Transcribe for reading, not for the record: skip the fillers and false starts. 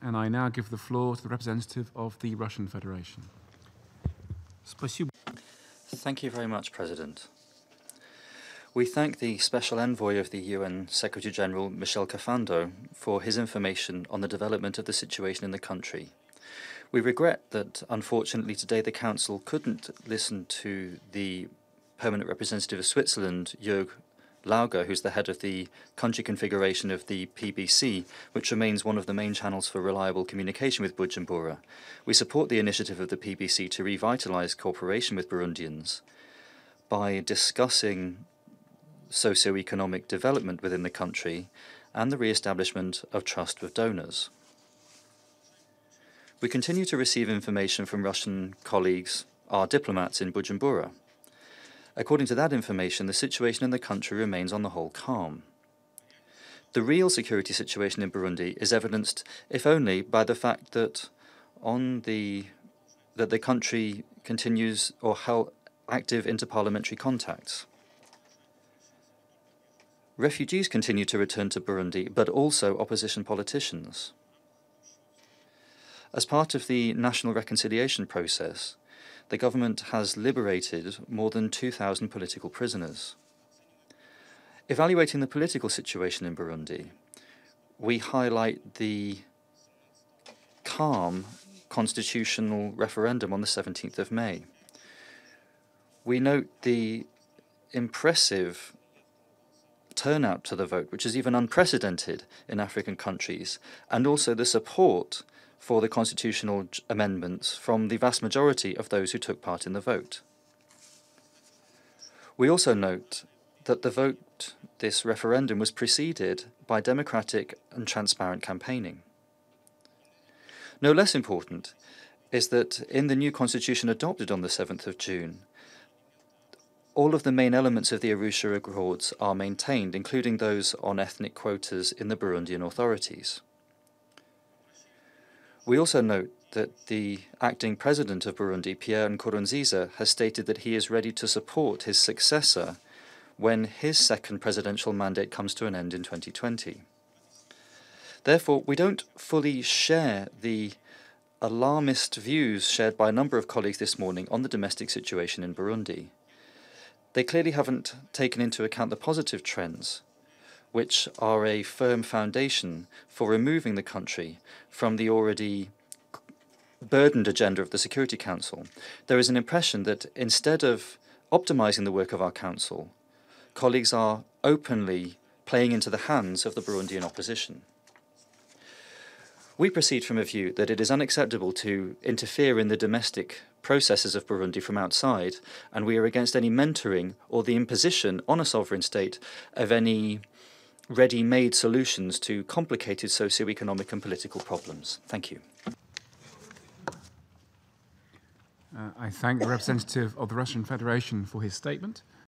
And I now give the floor to the representative of the Russian Federation. Thank you very much, President. We thank the Special Envoy of the UN Secretary-General, Michel Cafando, for his information on the development of the situation in the country. We regret that, unfortunately, today the Council couldn't listen to the Permanent Representative of Switzerland, Jörg Lauger, who's the head of the country configuration of the PBC, which remains one of the main channels for reliable communication with Bujumbura. We support the initiative of the PBC to revitalize cooperation with Burundians by discussing socio-economic development within the country and the re-establishment of trust with donors. We continue to receive information from Russian colleagues, our diplomats in Bujumbura. According to that information, the situation in the country remains on the whole calm. The real security situation in Burundi is evidenced, if only, by the fact that the country continues or held active interparliamentary contacts. Refugees continue to return to Burundi, but also opposition politicians. As part of the national reconciliation process, the government has liberated more than 2,000 political prisoners. Evaluating the political situation in Burundi, we highlight the calm constitutional referendum on the 17th of May. We note the impressive turnout to the vote, which is even unprecedented in African countries, and also the support for the constitutional amendments from the vast majority of those who took part in the vote. We also note that the vote, this referendum, was preceded by democratic and transparent campaigning. No less important is that in the new constitution adopted on the 7th of June, all of the main elements of the Arusha Accords are maintained, including those on ethnic quotas in the Burundian authorities. We also note that the acting president of Burundi, Pierre Nkurunziza, has stated that he is ready to support his successor when his second presidential mandate comes to an end in 2020. Therefore, we don't fully share the alarmist views shared by a number of colleagues this morning on the domestic situation in Burundi. They clearly haven't taken into account the positive trends, which are a firm foundation for removing the country from the already burdened agenda of the Security Council. There is an impression that instead of optimizing the work of our Council, colleagues are openly playing into the hands of the Burundian opposition. We proceed from a view that it is unacceptable to interfere in the domestic processes of Burundi from outside, and we are against any mentoring or the imposition on a sovereign state of any ready-made solutions to complicated socio-economic and political problems. Thank you. I thank the representative of the Russian Federation for his statement.